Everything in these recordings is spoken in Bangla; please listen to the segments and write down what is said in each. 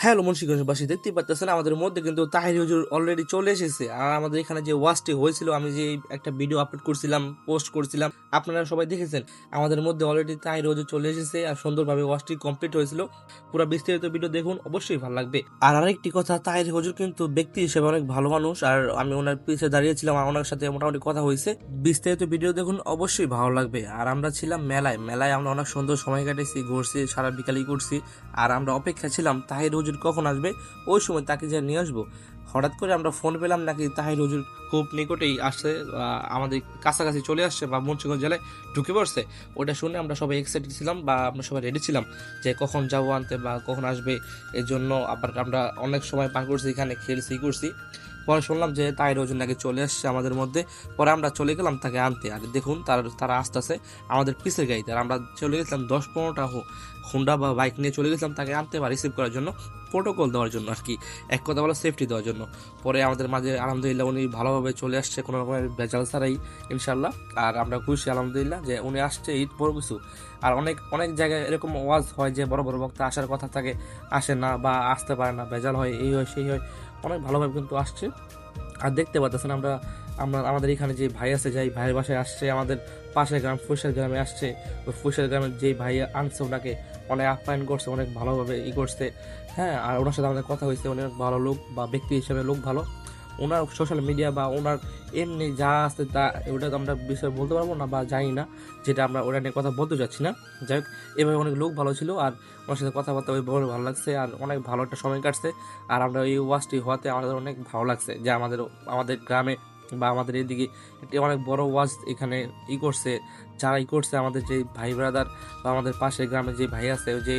হ্যালো মুন্সিগঞ্জবাসী, দেখতেই পাচ্ছেন আমাদের মধ্যে কিন্তু তাহির হুজুর অলরেডি চলে এসেছে। আর আমাদের এখানে যে ওয়াজটি হয়েছিল, আমি যে একটা ভিডিও আপলোড করছিলাম, পোস্ট করছিলাম, আপনারা সবাই দেখেছেন। আমাদের মধ্যে অলরেডি তাহির হুজুর চলে এসেছে আর সুন্দরভাবে ওয়াজটি কমপ্লিট হয়েছিল। পুরো বিস্তারিত ভিডিও দেখুন, অবশ্যই ভালো লাগবে। আর আরেকটি কথা, তাহির হুজুর কিন্তু ব্যক্তি হিসেবে অনেক ভালো মানুষ, আর আমি ওনার পিছিয়ে দাঁড়িয়েছিলাম, আর ওনার সাথে মোটামুটি কথা হয়েছে। বিস্তারিত ভিডিও দেখুন, অবশ্যই ভালো লাগবে। আর আমরা ছিলাম মেলায় আমরা অনেক সুন্দর সময় কাটেছি, ঘুরছি, সারা বিকালই করছি। আর আমরা অপেক্ষা ছিলাম তাহির হুজুর কখন আসবে, ওই সময় তাকে যে নিয়ে আসবো। হঠাৎ করে আমরা ফোন পেলাম নাকি তাহির হুজুর খুব নিকটেই আসছে, আমাদের কাছাকাছি চলে আসছে বা মুন্সিগঞ্জ জেলায় ঢুকে পড়ছে। ওটা শুনে আমরা সবাই এক্সাইটেড ছিলাম বা আমরা সবাই রেডি ছিলাম যে কখন যাবো আনতে বা কখন আসবে। এই জন্য আবার আমরা অনেক সময় পার করছি, এখানে খেলছি করছি। পরে শুনলাম যে তাহির হুজুর নাকি চলে আসছে আমাদের মধ্যে। পরে আমরা চলে গেলাম তাকে আনতে। আর দেখুন তারা আসতেছে আমাদের পিছের গাড়িতে। আর আমরা চলে গেছিলাম 10-15টা হুন্ডা বা বাইক নিয়ে চলে গেছিলাম তাকে আনতে বা রিসিভ করার জন্য, প্রোটোকল দেওয়ার জন্য আর কি, এক কথা বলা সেফটি দেওয়ার জন্য। পরে আমাদের মাঝে আলহামদুলিল্লাহ উনি ভালোভাবে চলে আসছে, কোনো রকমের ভেজাল ছাড়াই ইনশাল্লাহ। আর আমরা খুশি আলহামদুলিল্লাহ যে উনি আসছে, ঈদ বড় কিছু। আর অনেক অনেক জায়গায় এরকম ওয়াজ হয় যে বড় বড় বক্তা আসার কথা থাকে, আসে না বা আসতে পারে না, ভেজাল হয়, এই হয় সেই হয়। অনেক ভালোভাবে কিন্তু আসছে। আর দেখতে পাচ্ছেন আমরা আমরা আমাদের এখানে যে ভাই আছে, যে ভাইয়ের বাসায় আসছে, আমাদের পাশের গ্রাম ফুসের গ্রামে আসছে। ওই ফুসের গ্রামের যে ভাই আনছে ওনাকে অনেক আপ্যায়ন করছে, অনেক ভালোভাবে করছে। হ্যাঁ, আর ওনার সাথে আমাদের কথা হয়েছে, অনেক ভালো লোক বা ব্যক্তি হিসেবে লোক ভালো। ওনার সোশ্যাল মিডিয়া বা ওনার এমনি যা আছে তা ওটা তো আমরা বিষয়ে বলতে পারবো না বা জানি না, যেটা আমরা ওটা নিয়ে কথা বলতে চাচ্ছি না। যাই হোক, এভাবে অনেক লোক ভালো ছিল আর ওনার সাথে কথাবার্তা ওই বড় ভালো লাগছে আর অনেক ভালো একটা সময় কাটছে। আর আমরা এই ওয়াজটি হওয়াতে আমাদের অনেক ভালো লাগছে যে আমাদের গ্রামে বা আমাদের এদিকে একটি অনেক বড় ওয়াজ এখানে করছে। যারা করছে আমাদের যে ভাই ব্রাদার বা আমাদের পাশের গ্রামে যে ভাই আছে, যে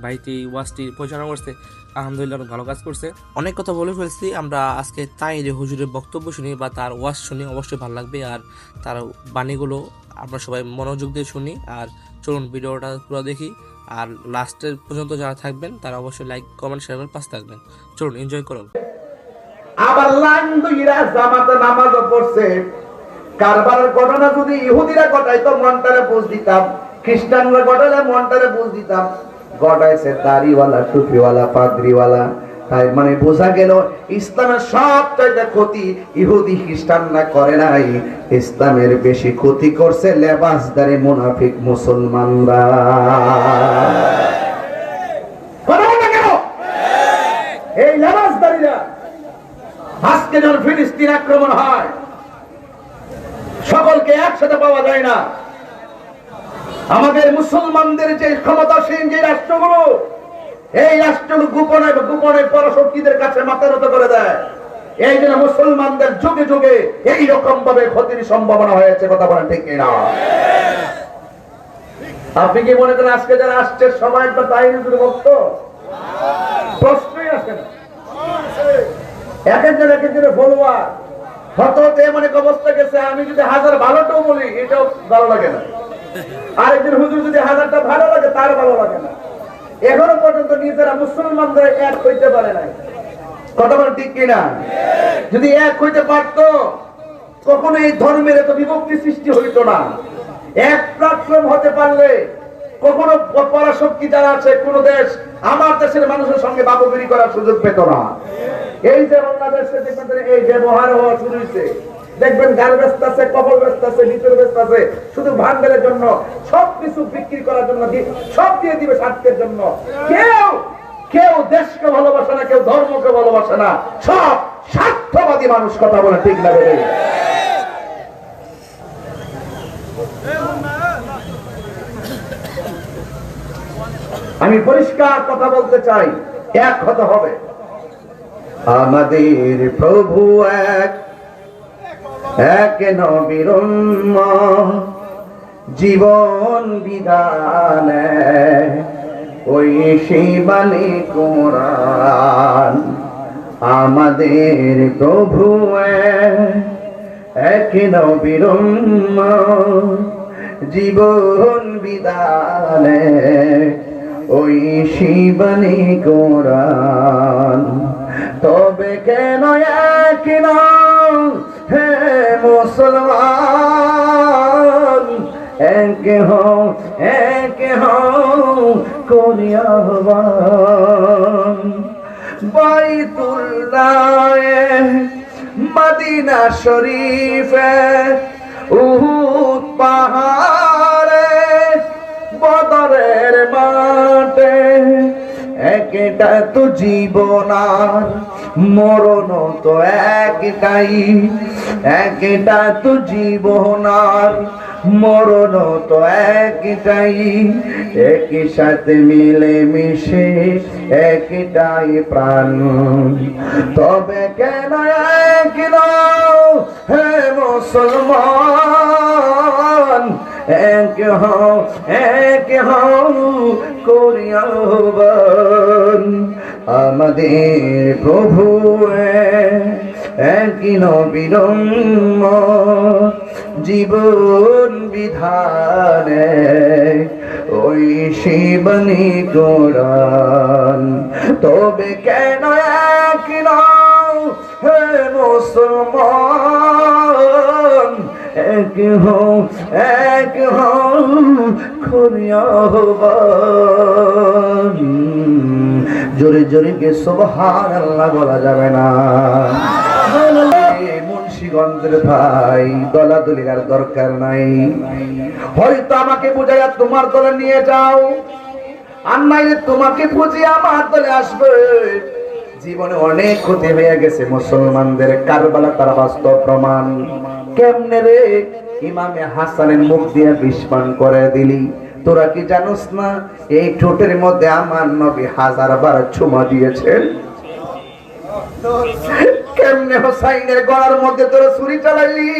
ভাইটি ওয়াজটি পরিচালনা করছে, আলহামদুলিল্লাহ অনেক ভালো কাজ করছে। অনেক কথা বলে ফেলছি আমরা আজকে, তাই হুজুরের বক্তব্য শুনি বা তার ওয়াজ শুনি, অবশ্যই ভালো লাগবে। আর তার বাণীগুলো আমরা সবাই মনোযোগ দিয়ে শুনি। আর চলুন ভিডিওটা পুরো দেখি। আর লাস্টের পর্যন্ত যারা থাকবেন তারা অবশ্যই লাইক কমেন্ট শেয়ার করে পাশে থাকবেন। চলুন এনজয় করুন। আবার লান্দুইরা জামাতে নামাজও পড়ছে। কারবারের ঘটনা যদি ইহুদিরা ঘটাইতো মনটারে বুঝ দিতাম, খ্রিস্টানরা ঘটাইলে মনটারে বুঝ দিতাম। ঘটাইছে দাড়িওয়ালা, টুপিওয়ালা, পাগড়িওয়ালা। তাই মানে বোঝা গেল ইসলামের সবচাইতে ক্ষতি ইহুদি খ্রিস্টানরা করে নাই, ইসলামের বেশি ক্ষতি করছে লেবাসদারি মুনাফিক মুসলমানরা। এই লেবাসদারিরা আজকে যখন ফিলিস্তিন আক্রমণ হয়, সকলকে একসাথে পাওয়া যায় না। আমাদের মুসলমানদের যে ক্ষমতাসীন যে রাষ্ট্রগুলো, এই রাষ্ট্রগুলো গোপনে গোপনে পরশক্তিদের কাছে মাথা নত করে দেয়। এই জন্য মুসলমানদের যুগে যুগে এই রকম ভাবে ক্ষতির সম্ভাবনা হয়েছে। কথা বলেন ঠিক কিনা? আপনি কি মনে করেন আজকে যারা আসছে সবাই একবার তাই হুজুরের ভক্ত? প্রশ্নই আসে না। এক একজনের ফলোয়ার হতে হতে এমন এক অবস্থা গেছে, আমি যদি 1000 ভালোটাও বলি এটাও ভালো লাগে না, আরেকজন হুজুর যদি 1000টা ভালো লাগে তার ভালো লাগে না। এখনো পর্যন্ত নিজেরা মুসলমানদের এক হইতে পারে নাই। কথা বলেন ঠিক কিনা? যদি এক হইতে পারতো কখনো এই ধর্মের এত বিভক্তি সৃষ্টি হইতো না। এক প্ল্যাটফর্ম হতে পারলে কখনো পরাশক্তি যারা আছে কোন দেশ আমার দেশের মানুষের সঙ্গে বাবুগিরি করার সুযোগ পেত না। এই যে বাংলাদেশে দেখবেন এই ব্যবহার হওয়া শুরু হয়েছে, দেখবেন গাল ব্যস্ত আছে, কপাল ব্যস্ত আছে, ভিতর ব্যস্ত আছে, শুধু ভান্ডারের জন্য, সবকিছু বিক্রি করার জন্য, সব দিয়ে দিবে স্বার্থের জন্য। কেউ দেশকে ভালোবাসে না, কেউ ধর্মকে ভালোবাসে না, সব স্বার্থবাদী মানুষ। কথা বলে ঠিক লাগে? আমি পরিষ্কার কথা বলতে চাই, এক হতে হবে। আমাদের প্রভু এক, এক নবীর উম্মত, জীবন বিধান ওই সেই বাণী কোরআন। আমাদের প্রভু এক নবীর উম্মত, জীবন বিধান ওই শিবানী কোরআন। তবে কেন এক হে মুসলমান, এক হও করি আহ্বান। বাইতুল্লাহে মদিনা শরীফে উহুদ পাহাড়ে বদরের মাঠে একটা তো জীবন আর মরণ তো একটাই, একটা তো জীবন আর মরণ তো একটাই, একই সাথে মিলে মিশে একটাই প্রাণ। তবে কেন এক নও হে মুসলমান, এক হও করিয়া আহ্বান। আমাদের প্রভু একই নবীর জীবন বিধানে ওই শিবনী কোরআন। তবে কেন এক নও হে মুসলমান, এক হও করিয়া আহ্বান। জোরে জোরে কে সুবহানাল্লাহ বলা যাবে না। মুন্সিগঞ্জের ভাই, দলাদলির আর দরকার নাই। হয়তো আমাকে বুঝাইয়া তোমার দলে নিয়ে যাও, আর নাইলে তোমাকে বুঝিয়ে আমার দলে আসবে। জীবনে অনেক ক্ষতি হয়ে গেছে মুসলমানদের, কারবালা তার বাস্তব প্রমাণ। কেমনে রে ইমামে হাসানের মুখ দিয়ে বিস্ফান করে দিলি? তোরা কি জানোস না এই ঠোঁটের মধ্যে আমার নবী 1000 বার চুমা দিয়েছেন? কেমনে হোসাইনের গলার মধ্যে তোরা ছুরি চালাইলি?